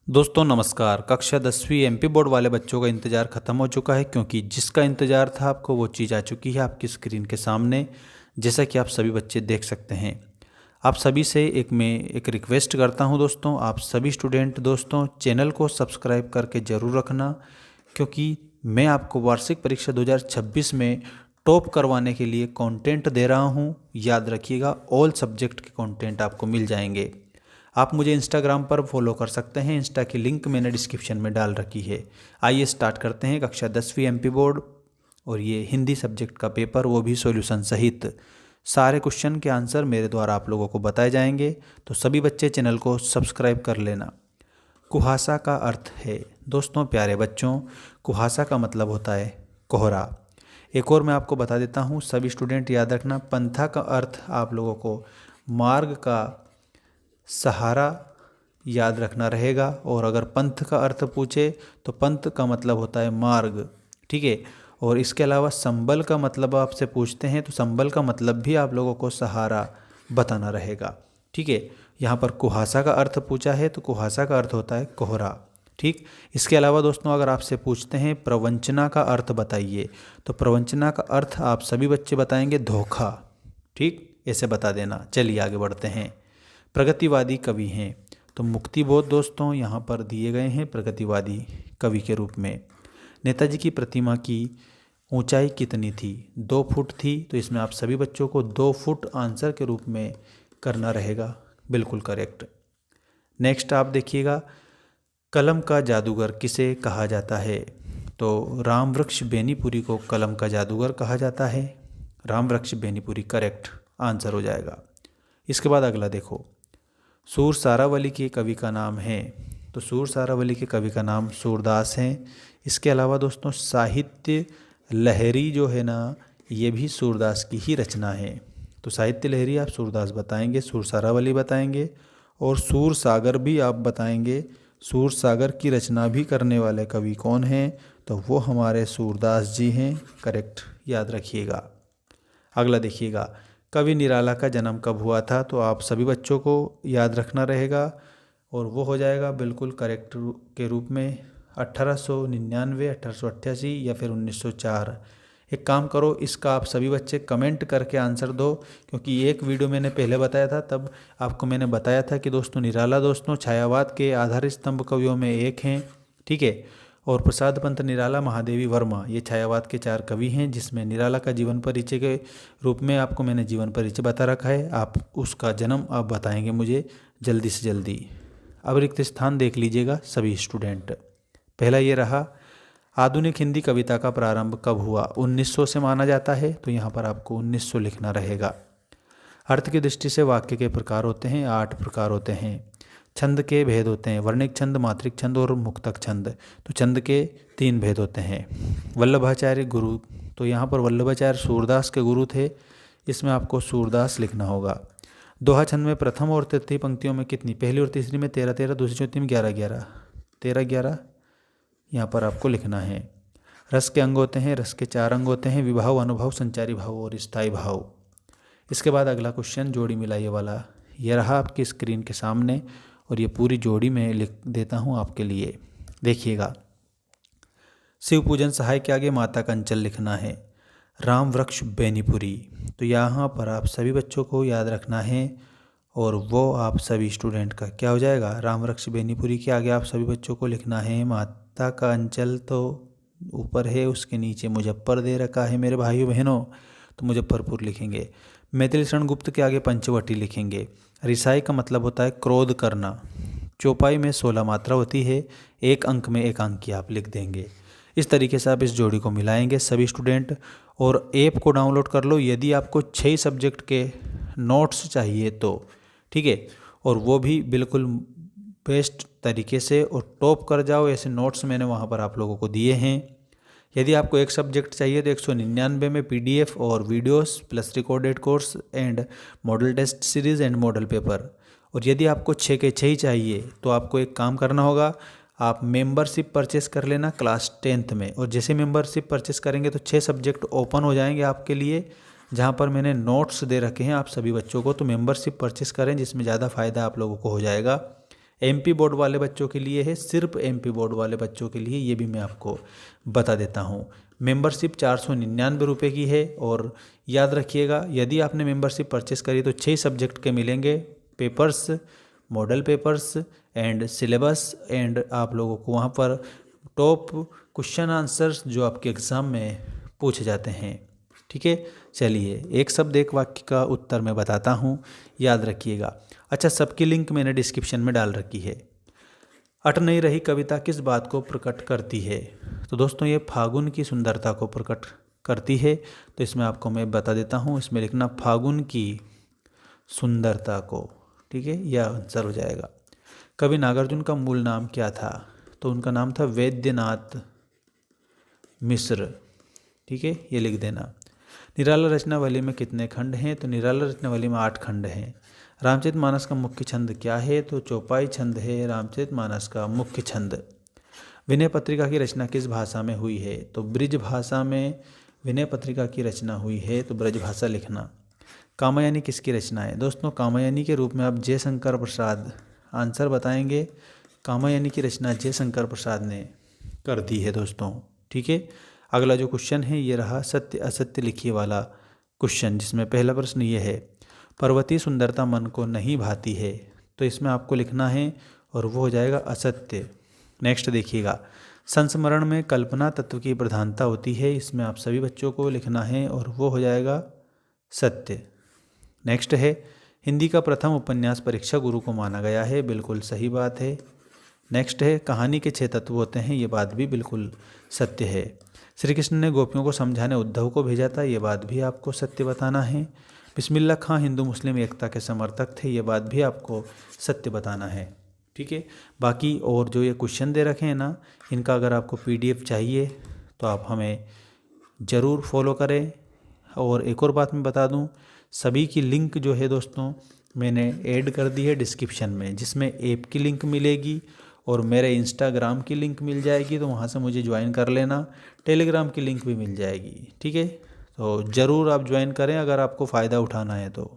दोस्तों नमस्कार। कक्षा 10वीं एमपी बोर्ड वाले बच्चों का इंतज़ार ख़त्म हो चुका है, क्योंकि जिसका इंतज़ार था आपको वो चीज़ आ चुकी है आपकी स्क्रीन के सामने। जैसा कि आप सभी बच्चे देख सकते हैं, आप सभी से मैं एक रिक्वेस्ट करता हूं दोस्तों, आप सभी स्टूडेंट दोस्तों चैनल को सब्सक्राइब करके ज़रूर रखना, क्योंकि मैं आपको वार्षिक परीक्षा 2026 में टॉप करवाने के लिए कंटेंट दे रहा हूं। याद रखिएगा, ऑल सब्जेक्ट के कंटेंट आपको मिल जाएंगे। आप मुझे इंस्टाग्राम पर फॉलो कर सकते हैं, इंस्टा की लिंक मैंने डिस्क्रिप्शन में डाल रखी है। आइए स्टार्ट करते हैं कक्षा 10वीं एमपी बोर्ड और ये हिंदी सब्जेक्ट का पेपर, वो भी सॉल्यूशन सहित। सारे क्वेश्चन के आंसर मेरे द्वारा आप लोगों को बताए जाएंगे, तो सभी बच्चे चैनल को सब्सक्राइब कर लेना। कुहासा का अर्थ है दोस्तों, प्यारे बच्चों, कुहासा का मतलब होता है कोहरा। एक और मैं आपको बता देता हूँ, सभी स्टूडेंट याद रखना, पंथा का अर्थ आप लोगों को मार्ग का सहारा याद रखना रहेगा। और अगर पंथ का अर्थ पूछे तो पंथ का मतलब होता है मार्ग, ठीक है। और इसके अलावा संबल का मतलब आपसे पूछते हैं तो संबल का मतलब भी आप लोगों को सहारा बताना रहेगा, ठीक है। यहाँ पर कुहासा का अर्थ पूछा है तो कुहासा का अर्थ होता है कोहरा, ठीक। इसके अलावा दोस्तों अगर आपसे पूछते हैं प्रवंचना का अर्थ बताइए, तो प्रवंचना का अर्थ आप सभी बच्चे बताएंगे धोखा, ठीक, ऐसे बता देना। चलिए आगे बढ़ते हैं। प्रगतिवादी कवि हैं तो मुक्तिबोध दोस्तों यहाँ पर दिए गए हैं प्रगतिवादी कवि के रूप में। नेताजी की प्रतिमा की ऊंचाई कितनी थी? 2 फुट थी, तो इसमें आप सभी बच्चों को 2 फुट आंसर के रूप में करना रहेगा, बिल्कुल करेक्ट। नेक्स्ट आप देखिएगा, कलम का जादूगर किसे कहा जाता है? तो रामवृक्ष बेनीपुरी को कलम का जादूगर कहा जाता है। रामवृक्ष बेनीपुरी करेक्ट आंसर हो जाएगा। इसके बाद अगला देखो, सूर सारावली के कवि का नाम है, तो सूर सारावली के कवि का नाम सूरदास हैं। इसके अलावा दोस्तों साहित्य लहरी जो है ना, ये भी सूरदास की ही रचना है। तो साहित्य लहरी आप सूरदास बताएंगे, सूर सारावली बताएंगे, और सूर सागर भी आप बताएंगे। सूर सागर की रचना भी करने वाले कवि कौन हैं? तो वो हमारे सूरदास जी हैं, करेक्ट याद रखिएगा। अगला देखिएगा, कवि निराला का जन्म कब हुआ था? तो आप सभी बच्चों को याद रखना रहेगा, और वो हो जाएगा बिल्कुल करेक्ट के रूप में 1899, 1888 या फिर 1904। एक काम करो, इसका आप सभी बच्चे कमेंट करके आंसर दो, क्योंकि एक वीडियो मैंने पहले बताया था, तब आपको मैंने बताया था कि दोस्तों निराला दोस्तों छायावाद के आधार स्तंभ कवियों में एक हैं, ठीक है। और प्रसाद पंत निराला, महादेवी वर्मा, ये छायावाद के 4 कवि हैं, जिसमें निराला का जीवन परिचय के रूप में आपको मैंने जीवन परिचय बता रखा है। आप उसका जन्म आप बताएंगे मुझे जल्दी से जल्दी। अब रिक्त स्थान देख लीजिएगा सभी स्टूडेंट। पहला ये रहा, आधुनिक हिंदी कविता का प्रारंभ कब हुआ? 1900 से माना जाता है, तो यहाँ पर आपको 1900 लिखना रहेगा। अर्थ की दृष्टि से वाक्य के प्रकार होते हैं, 8 प्रकार होते हैं। छंद के भेद होते हैं, वर्णिक छंद, मात्रिक छंद और मुक्तक छंद। तो छंद के 3 भेद होते हैं। वल्लभाचार्य गुरु, तो यहाँ पर वल्लभाचार्य सूरदास के गुरु थे, इसमें आपको सूरदास लिखना होगा। दोहा छंद में प्रथम और तृतीय पंक्तियों में कितनी? पहली और तीसरी में 13 13, दूसरी चौथी में 11 11, 13 11 यहाँ पर आपको लिखना है। रस के अंग होते हैं, रस के 4 अंग होते हैं, विभाव, अनुभव, संचारी भाव और स्थायी भाव। इसके बाद अगला क्वेश्चन जोड़ी मिलाइए वाला, ये रहा आपकी स्क्रीन के सामने, और ये पूरी जोड़ी में लिख देता हूँ आपके लिए, देखिएगा। शिव पूजन सहाय के आगे माता का अंचल लिखना है, राम वृक्ष बेनीपुरी। तो यहाँ पर आप सभी बच्चों को याद रखना है, और वो आप सभी स्टूडेंट का क्या हो जाएगा? राम वृक्ष बेनीपुरी के आगे आप सभी बच्चों को लिखना है माता का अंचल, तो ऊपर है, उसके नीचे मुजफ्फर दे रखा है मेरे भाइयों बहनों, तो मुजफ्फरपुर लिखेंगे। मैथिली शरण गुप्त के आगे पंचवटी लिखेंगे। रिसाई का मतलब होता है क्रोध करना। चौपाई में 16 मात्रा होती है, 1 अंक में 1 अंक की आप लिख देंगे। इस तरीके से आप इस जोड़ी को मिलाएंगे सभी स्टूडेंट, और ऐप को डाउनलोड कर लो यदि आपको 6 सब्जेक्ट के नोट्स चाहिए तो, ठीक है। और वो भी बिल्कुल बेस्ट तरीके से, और टॉप कर जाओ, ऐसे नोट्स मैंने वहाँ पर आप लोगों को दिए हैं। यदि आपको एक सब्जेक्ट चाहिए तो 199 में पीडीएफ और videos plus recorded course and model test series and model paper. और यदि आपको 6 के 6 ही चाहिए तो आपको एक काम करना होगा, आप मेंबरशिप परचेस कर लेना क्लास 10th में। और जैसे मेंबरशिप परचेस करेंगे तो 6 सब्जेक्ट ओपन हो जाएंगे आपके लिए, जहाँ पर मैंने नोट्स दे रखे हैं आप सभी बच्चों को। तो मेंबरशिप परचेस करें, जिसमें ज़्यादा फ़ायदा आप लोगों को हो जाएगा। एमपी बोर्ड वाले बच्चों के लिए है, सिर्फ एमपी बोर्ड वाले बच्चों के लिए, ये भी मैं आपको बता देता हूँ। मेंबरशिप 499 रुपये की है। और याद रखिएगा, यदि आपने मेंबरशिप परचेस करी तो 6 सब्जेक्ट के मिलेंगे, papers, model papers and syllabus, and आप लोगों को वहाँ पर टॉप क्वेश्चन आंसर्स जो आपके एग्ज़ाम में पूछे जाते हैं। ठीक है, चलिए एक शब्द एक वाक्य का उत्तर मैं बताता हूँ, याद रखिएगा। अच्छा, सबकी लिंक मैंने डिस्क्रिप्शन में डाल रखी है। अट नहीं रही कविता किस बात को प्रकट करती है? तो दोस्तों ये फागुन की सुंदरता को प्रकट करती है। तो इसमें आपको मैं बता देता हूँ, इसमें लिखना फागुन की सुंदरता को। ठीक है, यह आंसर हो जाएगा। कवि नागार्जुन का मूल नाम क्या था? तो उनका नाम था वैद्यनाथ मिश्र। ठीक है, ये लिख देना। निराला रचनावली में कितने खंड हैं? तो निराला रचनावली में 8 खंड हैं। रामचरितमानस का मुख्य छंद क्या है? तो चौपाई छंद है रामचरितमानस का मुख्य छंद। विनय पत्रिका की रचना किस भाषा में हुई है? तो ब्रिज भाषा में विनय पत्रिका की रचना हुई है, तो ब्रज भाषा लिखना। कामयानी किसकी रचना है? दोस्तों कामयानी के रूप में आप जयशंकर प्रसाद आंसर बताएंगे। कामयानी की रचना जयशंकर प्रसाद ने कर दी है दोस्तों। ठीक है, अगला जो क्वेश्चन है ये रहा सत्य असत्य लिखिए वाला क्वेश्चन, जिसमें पहला प्रश्न ये है, पर्वतीय सुंदरता मन को नहीं भाती है। तो इसमें आपको लिखना है और वो हो जाएगा असत्य। नेक्स्ट देखिएगा, संस्मरण में कल्पना तत्व की प्रधानता होती है। इसमें आप सभी बच्चों को लिखना है और वो हो जाएगा सत्य। नेक्स्ट है, हिंदी का प्रथम उपन्यास परीक्षा गुरु को माना गया है। बिल्कुल सही बात है। नेक्स्ट है, कहानी के 6 तत्व होते हैं। ये बात भी बिल्कुल सत्य है। श्री कृष्ण ने गोपियों को समझाने उद्धव को भेजा था। ये बात भी आपको सत्य बताना है। बिस्मिल्लाह खां हिंदू मुस्लिम एकता के समर्थक थे। ये बात भी आपको सत्य बताना है। ठीक है, बाकी और जो ये क्वेश्चन दे रखे हैं ना, इनका अगर आपको PDF चाहिए तो आप हमें ज़रूर फॉलो करें। और एक और बात मैं बता दूं, सभी की लिंक जो है दोस्तों मैंने ऐड कर दी है डिस्क्रिप्शन में, जिसमें ऐप की लिंक मिलेगी और मेरे इंस्टाग्राम की लिंक मिल जाएगी, तो वहाँ से मुझे ज्वाइन कर लेना। टेलीग्राम की लिंक भी मिल जाएगी। ठीक है, तो ज़रूर आप ज्वाइन करें अगर आपको फ़ायदा उठाना है तो।